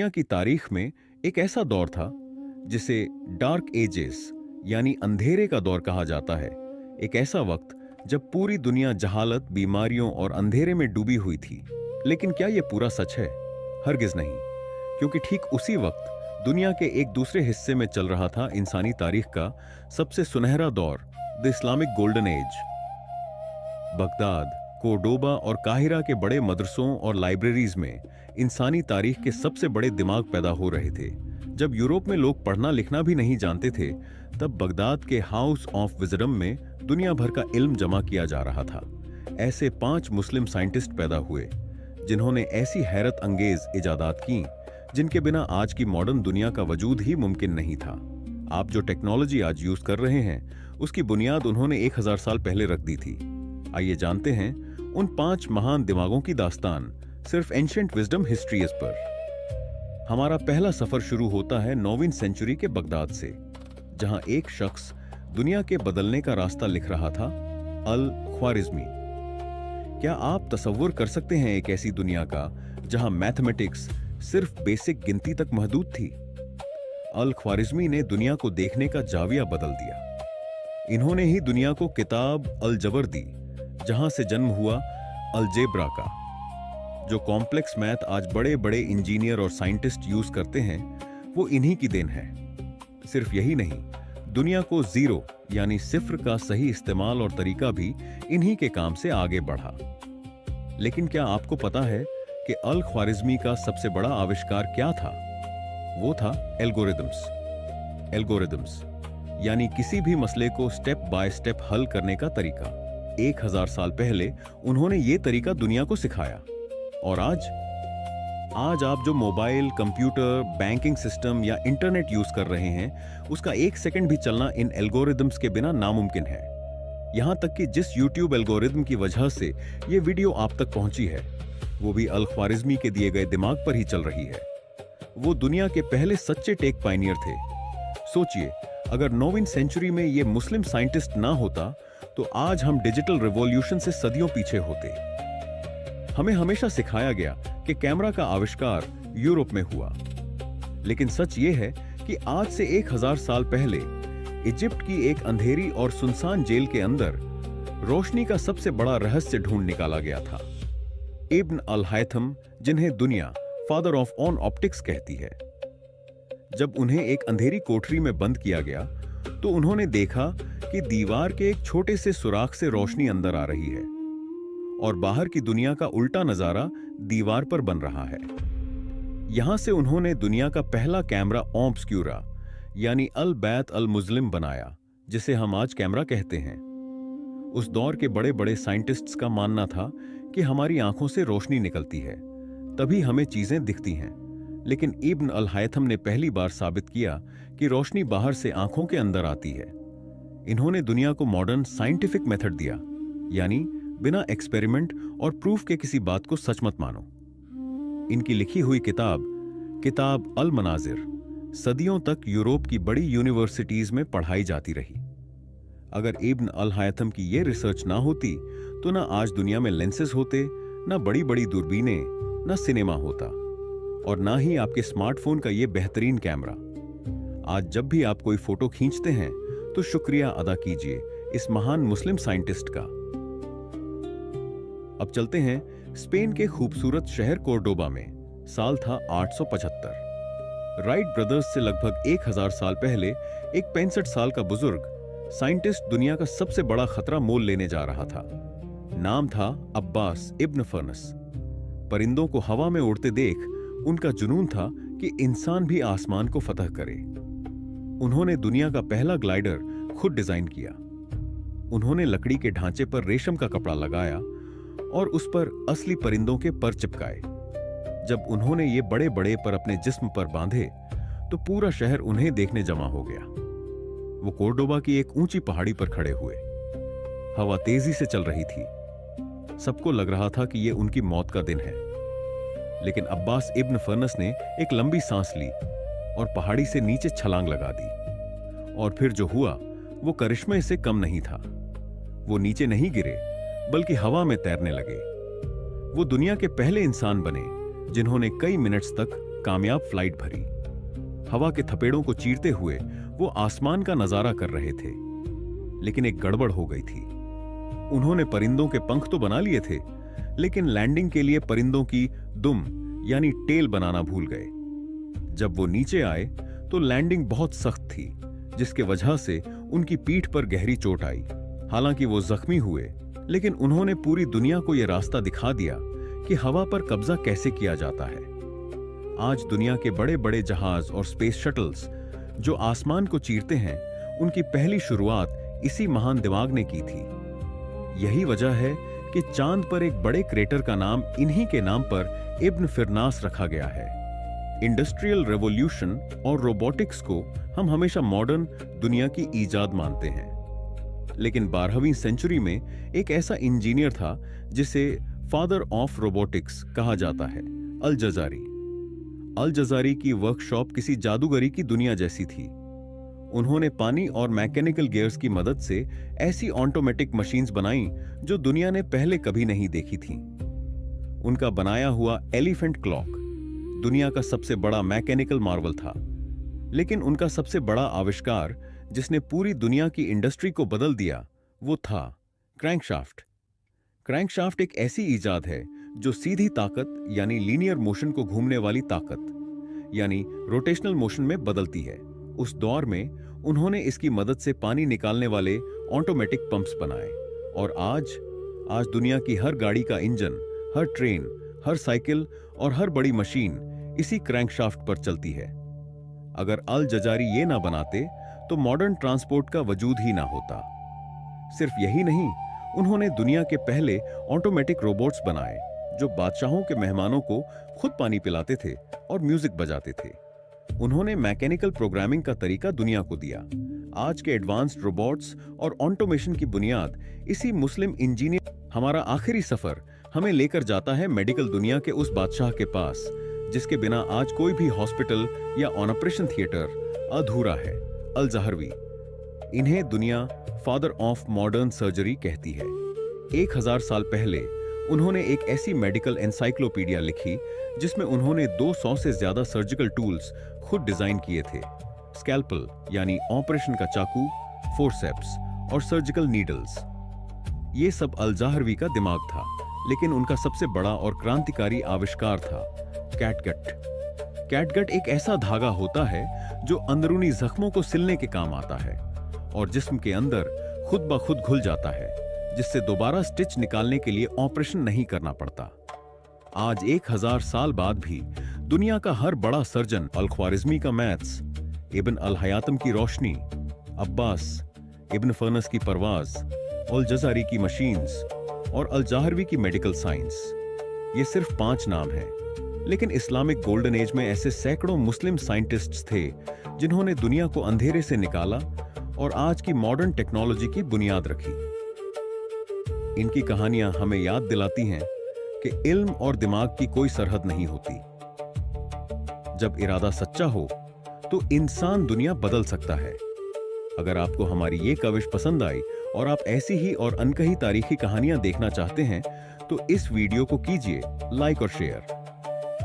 दुनिया की तारीख में एक ऐसा दौर था जिसे डार्क एजेस यानी अंधेरे का दौर कहा जाता है। एक ऐसा वक्त जब पूरी दुनिया जहालत, बीमारियों और अंधेरे में डूबी हुई थी। लेकिन क्या यह पूरा सच है? हरगिज नहीं, क्योंकि ठीक उसी वक्त दुनिया के एक दूसरे हिस्से में चल रहा था इंसानी तारीख का सबसे सुनहरा दौर, the Islamic golden age. Baghdad, Cordoba और काहिरा के बड़े मदरसों और लाइब्रेरीज में इंसानी तारीख के सबसे बड़े दिमाग पैदा हो रहे थे। जब यूरोप में लोग पढ़ना लिखना भी नहीं जानते थे, तब बगदाद के हाउस ऑफ विजडम में दुनिया भर का इल्म जमा किया जा रहा था। ऐसे 5 मुस्लिम साइंटिस्ट पैदा हुए जिन्होंने ऐसी हैरत अंगेज इजादात की जिनके बिना आज की मॉडर्न दुनिया का वजूद ही मुमकिन नहीं था। आप जो टेक्नोलॉजी आज यूज कर रहे हैं, उसकी बुनियाद उन्होंने 1000 साल पहले रख दी थी। आइए जानते हैं उन 5 महान दिमागों की दास्तान, सिर्फ एंशिएंट विजडम हिस्ट्रीज पर। हमारा पहला सफर शुरू होता है 9वीं सेंचुरी के बगदाद से, जहां एक शख्स दुनिया के बदलने का रास्ता लिख रहा था, अल ख्वारिज़मी। क्या आप तसव्वुर कर सकते हैं एक ऐसी दुनिया का जहां मैथमेटिक्स सिर्फ बेसिक गिनती तक महदूद थी? अल ख्वारिज़मी ने दुनिया को देखने का जाविया बदल दिया। इन्होंने ही दुनिया को किताब अल जबर दी, जहां से जन्म हुआ अलजेब्रा का। जो कॉम्प्लेक्स मैथ आज बड़े बड़े इंजीनियर और साइंटिस्ट यूज करते हैं, वो इन्हीं की देन है। सिर्फ यही नहीं, दुनिया को जीरो यानी सिफ्र का सही इस्तेमाल और तरीका भी इन्हीं के काम से आगे बढ़ा। लेकिन क्या आपको पता है कि अल ख्वारिज़मी का सबसे बड़ा आविष्कार क्या था? वो था एल्गोरिदम्स। एल्गोरिदम्स यानी किसी भी मसले को स्टेप बाय स्टेप हल करने का तरीका। 1000 साल पहले उन्होंने ये तरीका दुनिया को सिखाया। और आज आप जो मोबाइल, कंप्यूटर, बैंकिंग सिस्टम या इंटरनेट यूज कर रहे हैं, उसका 1 सेकंड भी चलना इन एल्गोरिदम्स के बिना नामुमकिन है। यहां तक कि जिस यूट्यूब एल्गोरिदम की वजह से ये वीडियो आप तक पहुंची है, वो भी अल ख्वारिज़मी के दिए गए दिमाग पर ही चल रही है। वो दुनिया के पहले सच्चे टेक पायनियर थे। सोचिए, अगर 9वीं सेंचुरी में ये मुस्लिम साइंटिस्ट ना होता, तो आज हम डिजिटल रिवॉल्यूशन से सदियों पीछे होते। हमें हमेशा सिखाया गया कि कैमरा का आविष्कार यूरोप में हुआ, लेकिन सच ये है कि आज से 1000 साल पहले इजिप्ट की एक अंधेरी और सुनसान जेल के अंदर रोशनी का सबसे बड़ा रहस्य ढूंढ निकाला गया था। इब्न अल हैथम, जिन्हें दुनिया फादर ऑफ ऑन ऑप्टिक्स कहती है, जब उन्हें एक अंधेरी कोठरी में बंद किया गया, तो उन्होंने देखा कि दीवार के एक छोटे से सुराख से रोशनी अंदर आ रही है और बाहर की दुनिया का उल्टा नजारा दीवार पर बन रहा है। यहां से उन्होंने दुनिया का पहला कैमरा ऑब्स्क्यूरा यानी अल बैत अल मुस्लिम बनाया, जिसे हम आज कैमरा कहते हैं। उस दौर के बड़े बड़े साइंटिस्ट्स का मानना था कि हमारी आंखों से रोशनी निकलती है, तभी हमें चीजें दिखती हैं। लेकिन इब्न अल हैथम ने पहली बार साबित किया कि रोशनी बाहर से आंखों के अंदर आती है। इन्होंने दुनिया को मॉडर्न साइंटिफिक मेथड दिया, यानी बिना एक्सपेरिमेंट और प्रूफ के किसी बात को सच मत मानो। इनकी लिखी हुई किताब अल मनाजिर सदियों तक यूरोप की बड़ी यूनिवर्सिटीज में पढ़ाई जाती रही। अगर इब्न अल हैथम की ये रिसर्च ना होती, तो ना आज दुनिया में लेंसेज होते, ना बड़ी बड़ी दूरबीनें, ना सिनेमा होता, और ना ही आपके स्मार्टफोन का ये बेहतरीन कैमरा। आज जब भी आप कोई फोटो खींचते हैं, तो शुक्रिया अदा कीजिए इस महान मुस्लिम साइंटिस्ट का। अब चलते हैं स्पेन के खूबसूरत शहर कोर्डोबा में। साल था 875। राइट ब्रदर्स से लगभग 1000 साल पहले एक 65 साल का बुजुर्ग साइंटिस्ट दुनिया का सबसे बड़ा खतरा मोल लेने जा रहा था। नाम था अब्बास इब्न फर्नस। परिंदों को हवा में उड़ते देख उनका जुनून था कि इंसान भी आसमान को फतह करे। उन्होंने दुनिया का पहला ग्लाइडर खुद डिजाइन किया। उन्होंने लकड़ी के ढांचे पर रेशम का कपड़ा लगाया और उस पर असली परिंदों के पर चिपकाए। जब उन्होंने ये बड़े बड़े पर अपने जिस्म पर बांधे, तो पूरा शहर उन्हें देखने जमा हो गया। वो कोर्डोबा की एक ऊंची पहाड़ी पर खड़े हुए। हवा तेजी से चल रही थी। सबको लग रहा था कि ये उनकी मौत का दिन है। लेकिन अब्बास इब्न फर्नस ने एक लंबी सांस ली और पहाड़ी से नीचे छलांग लगा दी। और फिर जो हुआ, वो करिश्मे से कम नहीं था। वो नीचे नहीं गिरे, बल्कि हवा में तैरने लगे। वो दुनिया के पहले इंसान बने जिन्होंने कई मिनट्स तक कामयाब फ्लाइट भरी। हवा के थपेड़ों को चीरते हुए वो आसमान का नजारा कर रहे थे। लेकिन एक गड़बड़ हो गई थी। उन्होंने परिंदों के पंख तो बना लिए थे, लेकिन लैंडिंग के लिए परिंदों की दुम यानी टेल बनाना भूल गए। जब वो नीचे आए तो लैंडिंग बहुत सख्त थी, जिसके वजह से उनकी पीठ पर गहरी चोट आई। हालांकि वो जख्मी हुए, लेकिन उन्होंने पूरी दुनिया को यह रास्ता दिखा दिया कि हवा पर कब्जा कैसे किया जाता है। आज दुनिया के बड़े बड़े जहाज और स्पेस शटल्स जो आसमान को चीरते हैं, उनकी पहली शुरुआत इसी महान दिमाग ने की थी। यही वजह है कि चांद पर एक बड़े क्रेटर का नाम इन्हीं के नाम पर इब्न फिरनास रखा गया है। इंडस्ट्रियल रेवोल्यूशन और रोबोटिक्स को हम हमेशा मॉडर्न दुनिया की ईजाद मानते हैं, लेकिन 12वीं सेंचुरी में एक ऐसा इंजीनियर था जिसे फादर ऑफ रोबोटिक्स कहा जाता है, अल जजारी। अल जजारी की वर्कशॉप किसी जादूगरी की दुनिया जैसी थी। उन्होंने पानी और मैकेनिकल गियर्स की मदद से ऐसी ऑटोमेटिक मशीन्स बनाई जो दुनिया ने पहले कभी नहीं देखी थी। उनका बनाया हुआ एलिफेंट क्लॉक दुनिया का सबसे बड़ा मैकेनिकल मार्वल था, लेकिन उनका सबसे बड़ा आविष्कार जिसने पूरी दुनिया की इंडस्ट्री को बदल दिया, वो था क्रैंकशाफ्ट। क्रैंकशाफ्ट एक ऐसी इजाद है जो सीधी ताकत यानी लीनियर मोशन को घूमने वाली ताकत यानी रोटेशनल मोशन में बदलती है। उस दौर में उन्होंने इसकी मदद से पानी निकालने वाले ऑटोमेटिक पंप्स बनाए, और आज दुनिया की हर गाड़ी का इंजन, हर ट्रेन, हर साइकिल और हर बड़ी मशीन इसी क्रैंकशाफ्ट पर चलती है। अगर अल जजारी ये ना बनाते तो मॉडर्न ट्रांसपोर्ट का वजूद ही ना होता। सिर्फ यही नहीं, उन्होंने दुनिया के पहले ऑटोमेटिक रोबोट्स बनाए जो बादशाहों के मेहमानों को खुद पानी पिलाते थे और म्यूजिक बजाते थे। उन्होंने मैकेनिकल प्रोग्रामिंग का तरीका दुनिया को दिया। आज के एडवांस्ड रोबोट्स और ऑटोमेशन की बुनियाद इसी मुस्लिम इंजीनियर। हमारा आखिरी सफर हमें लेकर जाता है मेडिकल दुनिया के उस बादशाह के पास जिसके बिना आज कोई भी हॉस्पिटल या ऑपरेशन थिएटर अधूरा है, अल जहरवी। इन्हें दुनिया फादर ऑफ मॉडर्न सर्जरी कहती है। 1000 साल पहले उन्होंने एक ऐसी मेडिकल एनसाइक्लोपीडिया लिखी जिसमें उन्होंने 200 से ज्यादा सर्जिकल टूल्स खुद डिजाइन किए थे। स्कैल्पल यानी ऑपरेशन का चाकू, फोर्सेप्स और सर्जिकल नीडल्स, ये सब अल जहरवी का दिमाग था। लेकिन उनका सबसे बड़ा और क्रांतिकारी आविष्कार था कैटगट। कैटगट एक ऐसा धागा होता है जो अंदरूनी जख्मों को सिलने के काम आता है और जिस्म के अंदर खुद ब खुद घुल जाता है, जिससे दोबारा स्टिच निकालने के लिए ऑपरेशन नहीं करना पड़ता। आज 1000 साल बाद भी दुनिया का हर बड़ा सर्जन, अल ख्वारिज़मी का मैथ्स, इब्न अल हयातम की रोशनी, अब्बास इब्न फर्नस की परवाज, अल जजारी की मशीन्स और अल जहरवी की मेडिकल साइंस, ये सिर्फ 5 नाम हैं। लेकिन इस्लामिक गोल्डन एज में ऐसे सैकड़ों मुस्लिम साइंटिस्ट्स थे जिन्होंने दुनिया को अंधेरे से निकाला और आज की मॉडर्न टेक्नोलॉजी की बुनियाद रखी। इनकी कहानियां हमें याद दिलाती हैं कि इल्म और दिमाग की कोई सरहद नहीं होती। जब इरादा सच्चा हो तो इंसान दुनिया बदल सकता है। अगर आपको हमारी ये कविश पसंद आई और आप ऐसी ही और अनकही तारीखी कहानियां देखना चाहते हैं तो इस वीडियो को कीजिए लाइक और शेयर।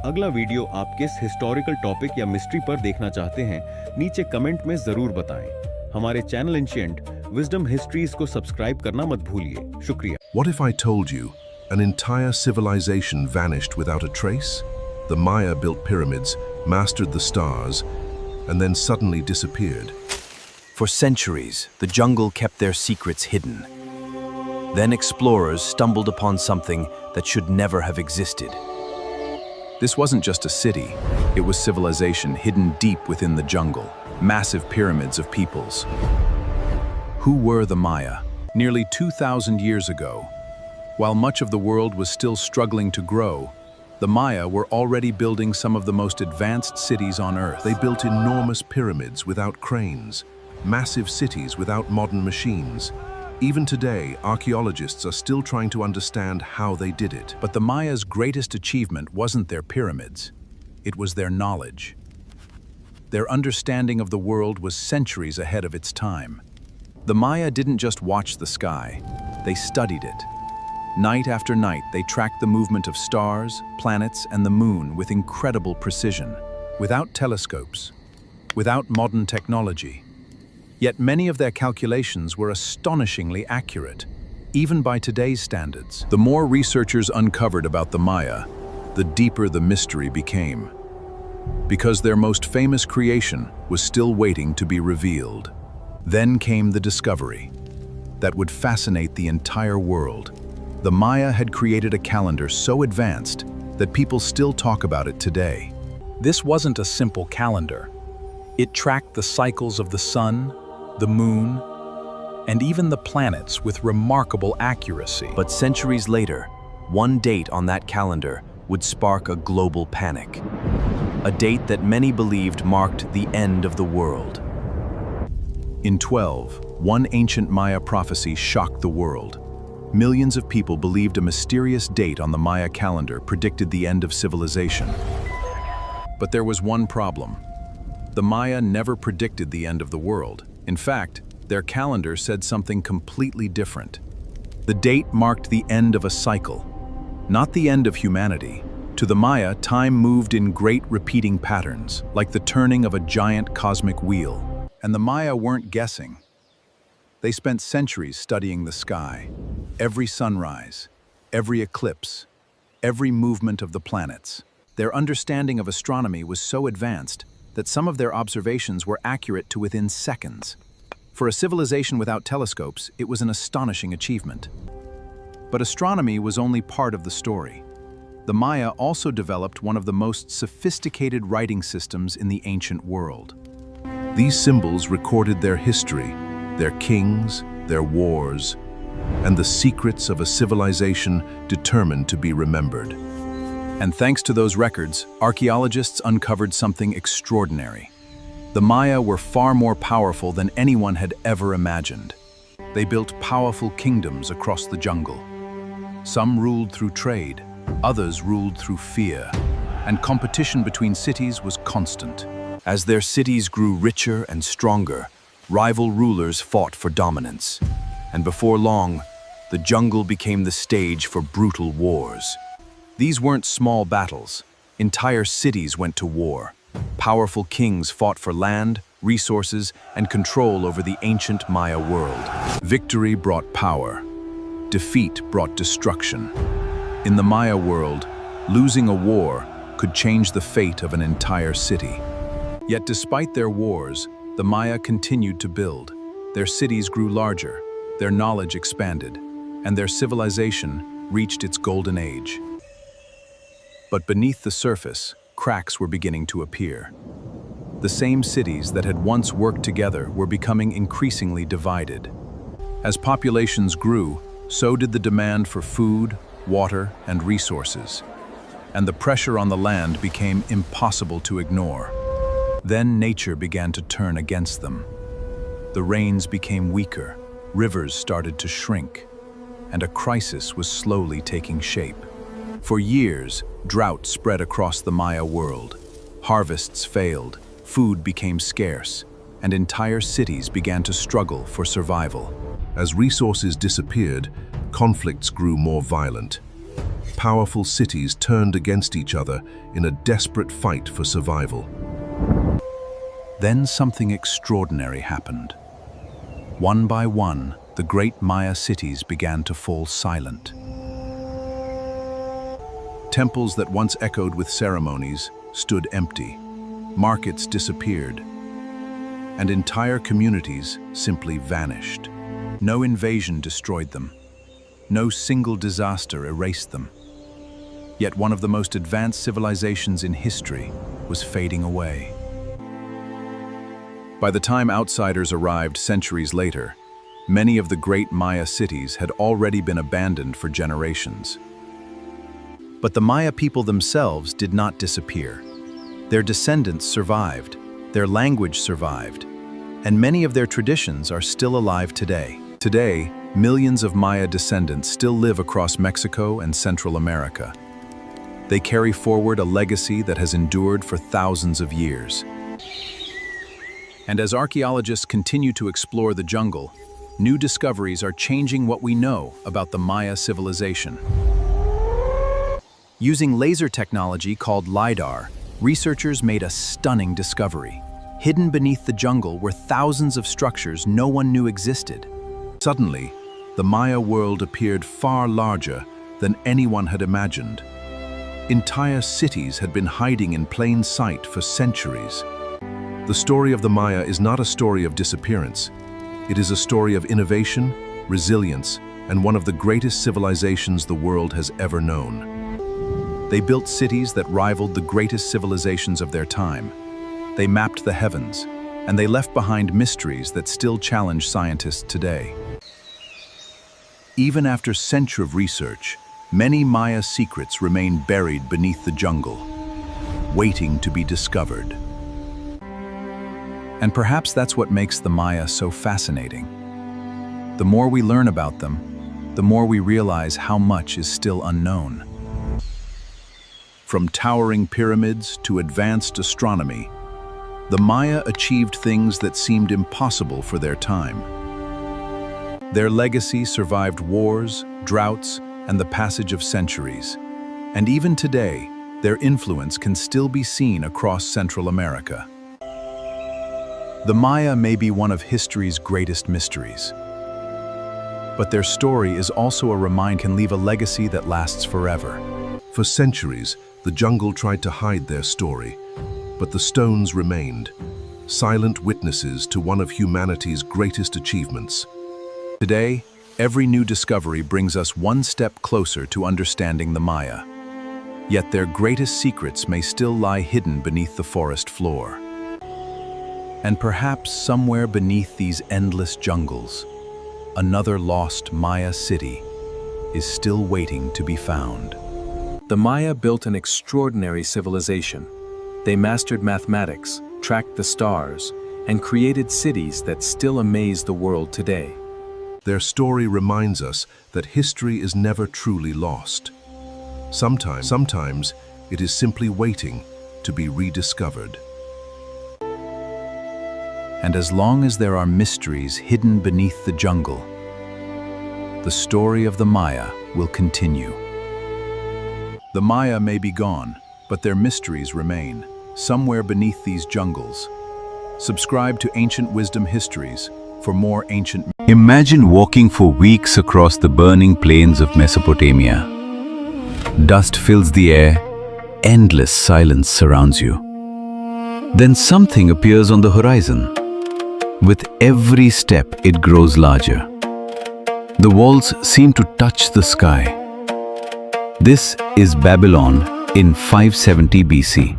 अगला वीडियो आप किस हिस्टोरिकल टॉपिक या मिस्ट्री पर देखना चाहते हैं, नीचे कमेंट में जरूर बताएं। हमारे चैनल एंशिएंट विजडम हिस्ट्रीज को सब्सक्राइब करना मत भूलिए। शुक्रिया। What if I told you an entire civilization vanished without a trace? The Maya built pyramids, mastered the stars, and then suddenly disappeared. For centuries, the jungle kept their secrets hidden. Then explorers stumbled upon something that should never have existed. This wasn't just a city, it was civilization hidden deep within the jungle, massive pyramids of peoples. Who were the Maya? Nearly 2,000 years ago, while much of the world was still struggling to grow, the Maya were already building some of the most advanced cities on Earth. They built enormous pyramids without cranes, massive cities without modern machines. Even today, archaeologists are still trying to understand how they did it. But the Maya's greatest achievement wasn't their pyramids, it was their knowledge. Their understanding of the world was centuries ahead of its time. The Maya didn't just watch the sky, they studied it. Night after night, they tracked the movement of stars, planets, and the moon with incredible precision. without telescopes, without modern technology. Yet many of their calculations were astonishingly accurate, even by today's standards. The more researchers uncovered about the Maya, the deeper the mystery became, because their most famous creation was still waiting to be revealed. Then came the discovery that would fascinate the entire world. The Maya had created a calendar so advanced that people still talk about it today. This wasn't a simple calendar. It tracked the cycles of the sun, the moon, and even the planets with remarkable accuracy. But centuries later, one date on that calendar would spark a global panic. A date that many believed marked the end of the world. In 12, one ancient Maya prophecy shocked the world. Millions of people believed a mysterious date on the Maya calendar predicted the end of civilization. But there was one problem. The Maya never predicted the end of the world. In fact, their calendar said something completely different. The date marked the end of a cycle, not the end of humanity. To the Maya, time moved in great repeating patterns, like the turning of a giant cosmic wheel. And the Maya weren't guessing. They spent centuries studying the sky, every sunrise, every eclipse, every movement of the planets. Their understanding of astronomy was so advanced that some of their observations were accurate to within seconds. For a civilization without telescopes, it was an astonishing achievement. But astronomy was only part of the story. The Maya also developed one of the most sophisticated writing systems in the ancient world. These symbols recorded their history, their kings, their wars, and the secrets of a civilization determined to be remembered. And thanks to those records, archaeologists uncovered something extraordinary. The Maya were far more powerful than anyone had ever imagined. They built powerful kingdoms across the jungle. Some ruled through trade, others ruled through fear, and competition between cities was constant. As their cities grew richer and stronger, rival rulers fought for dominance. And before long, the jungle became the stage for brutal wars. These weren't small battles. Entire cities went to war. Powerful kings fought for land, resources, and control over the ancient Maya world. Victory brought power. Defeat brought destruction. In the Maya world, losing a war could change the fate of an entire city. Yet despite their wars, the Maya continued to build. Their cities grew larger, their knowledge expanded, and their civilization reached its golden age. But beneath the surface, cracks were beginning to appear. The same cities that had once worked together were becoming increasingly divided. As populations grew, so did the demand for food, water, and resources. And the pressure on the land became impossible to ignore. Then nature began to turn against them. The rains became weaker, rivers started to shrink, and a crisis was slowly taking shape. For years, drought spread across the Maya world. Harvests failed, food became scarce, and entire cities began to struggle for survival. As resources disappeared, conflicts grew more violent. Powerful cities turned against each other in a desperate fight for survival. Then something extraordinary happened. One by one, the great Maya cities began to fall silent. Temples that once echoed with ceremonies stood empty. Markets disappeared, and entire communities simply vanished. No invasion destroyed them. No single disaster erased them. Yet one of the most advanced civilizations in history was fading away. By the time outsiders arrived centuries later, many of the great Maya cities had already been abandoned for generations. But the Maya people themselves did not disappear. Their descendants survived, their language survived, and many of their traditions are still alive today. Today, millions of Maya descendants still live across Mexico and Central America. They carry forward a legacy that has endured for thousands of years. And as archaeologists continue to explore the jungle, new discoveries are changing what we know about the Maya civilization. Using laser technology called LiDAR, researchers made a stunning discovery. Hidden beneath the jungle were thousands of structures no one knew existed. Suddenly, the Maya world appeared far larger than anyone had imagined. Entire cities had been hiding in plain sight for centuries. The story of the Maya is not a story of disappearance. It is a story of innovation, resilience, and one of the greatest civilizations the world has ever known. They built cities that rivaled the greatest civilizations of their time. They mapped the heavens, and they left behind mysteries that still challenge scientists today. Even after centuries of research, many Maya secrets remain buried beneath the jungle, waiting to be discovered. And perhaps that's what makes the Maya so fascinating. The more we learn about them, the more we realize how much is still unknown. From towering pyramids to advanced astronomy, the Maya achieved things that seemed impossible for their time. Their legacy survived wars, droughts, and the passage of centuries. And even today, their influence can still be seen across Central America. The Maya may be one of history's greatest mysteries, but their story is also a reminder can leave a legacy that lasts forever. For centuries, the jungle tried to hide their story, but the stones remained, silent witnesses to one of humanity's greatest achievements. Today, every new discovery brings us one step closer to understanding the Maya. Yet their greatest secrets may still lie hidden beneath the forest floor. And perhaps somewhere beneath these endless jungles, another lost Maya city is still waiting to be found. The Maya built an extraordinary civilization. They mastered mathematics, tracked the stars, and created cities that still amaze the world today. Their story reminds us that history is never truly lost. Sometimes it is simply waiting to be rediscovered. And as long as there are mysteries hidden beneath the jungle, the story of the Maya will continue. The Maya may be gone, but their mysteries remain, somewhere beneath these jungles. Subscribe to Ancient Wisdom Histories for more ancient... Imagine walking for weeks across the burning plains of Mesopotamia. Dust fills the air, endless silence surrounds you. Then something appears on the horizon. With every step, it grows larger. The walls seem to touch the sky. This is Babylon in 570 BC,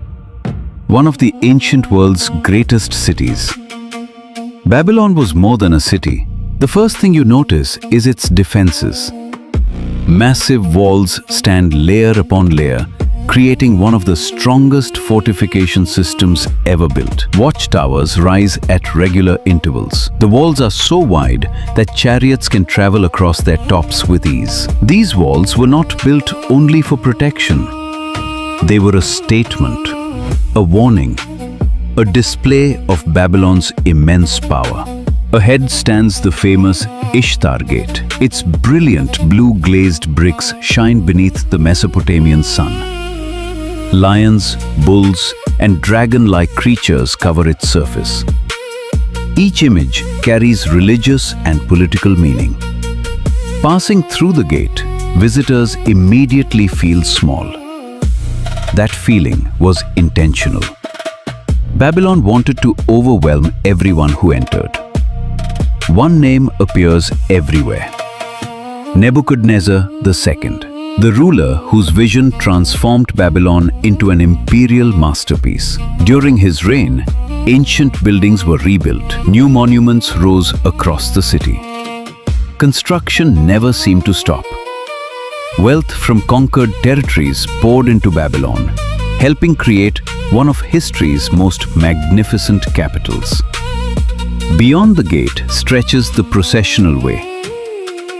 one of the ancient world's greatest cities. Babylon was more than a city. The first thing you notice is its defenses. Massive walls stand layer upon layer, creating one of the strongest fortification systems ever built. Watchtowers rise at regular intervals. The walls are so wide that chariots can travel across their tops with ease. These walls were not built only for protection. They were a statement, a warning, a display of Babylon's immense power. Ahead stands the famous Ishtar Gate. Its brilliant blue-glazed bricks shine beneath the Mesopotamian sun. Lions, bulls, and dragon-like creatures cover its surface. Each image carries religious and political meaning. Passing through the gate, visitors immediately feel small. That feeling was intentional. Babylon wanted to overwhelm everyone who entered. One name appears everywhere: Nebuchadnezzar II. The ruler whose vision transformed Babylon into an imperial masterpiece. During his reign, ancient buildings were rebuilt. New monuments rose across the city. Construction never seemed to stop. Wealth from conquered territories poured into Babylon, helping create one of history's most magnificent capitals. Beyond the gate stretches the processional way,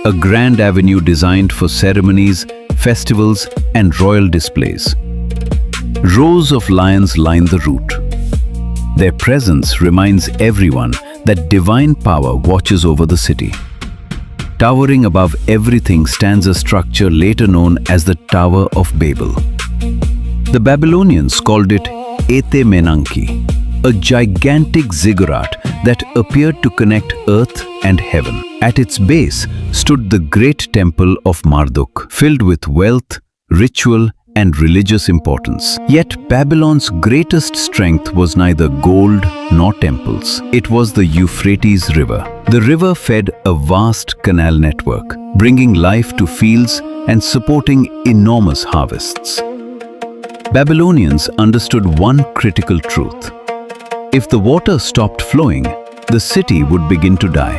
a grand avenue designed for ceremonies, festivals, and royal displays. Rows of lions line the route. Their presence reminds everyone that divine power watches over the city. Towering above everything stands a structure later known as the Tower of Babel. The Babylonians called it Menanke, a gigantic ziggurat that appeared to connect earth and heaven. At its base stood the great temple of Marduk, filled with wealth, ritual, and religious importance. Yet Babylon's greatest strength was neither gold nor temples. It was the Euphrates River. The river fed a vast canal network, bringing life to fields and supporting enormous harvests. Babylonians understood one critical truth. If the water stopped flowing, the city would begin to die.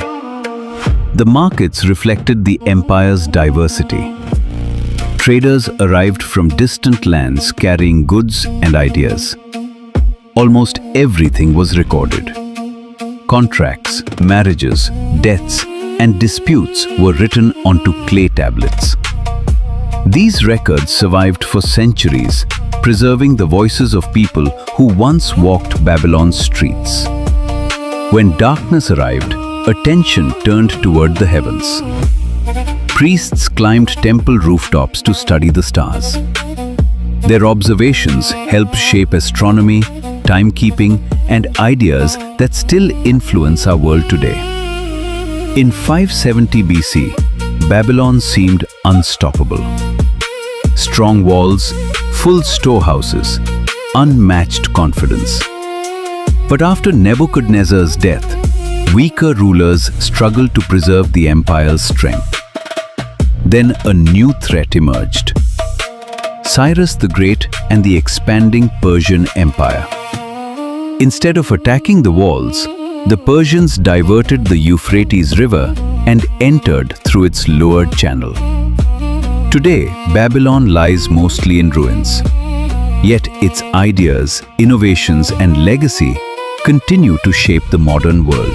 The markets reflected the empire's diversity. Traders arrived from distant lands carrying goods and ideas. Almost everything was recorded. Contracts, marriages, deaths, and disputes were written onto clay tablets. These records survived for centuries, preserving the voices of people who once walked Babylon's streets. When darkness arrived, attention turned toward the heavens. Priests climbed temple rooftops to study the stars. Their observations helped shape astronomy, timekeeping, and ideas that still influence our world today. In 570 BC, Babylon seemed unstoppable. Strong walls, full storehouses, unmatched confidence. But after Nebuchadnezzar's death, weaker rulers struggled to preserve the empire's strength. Then a new threat emerged: Cyrus the Great and the expanding Persian Empire. Instead of attacking the walls, the Persians diverted the Euphrates River and entered through its lower channel. Today, Babylon lies mostly in ruins. Yet its ideas, innovations, and legacy continue to shape the modern world.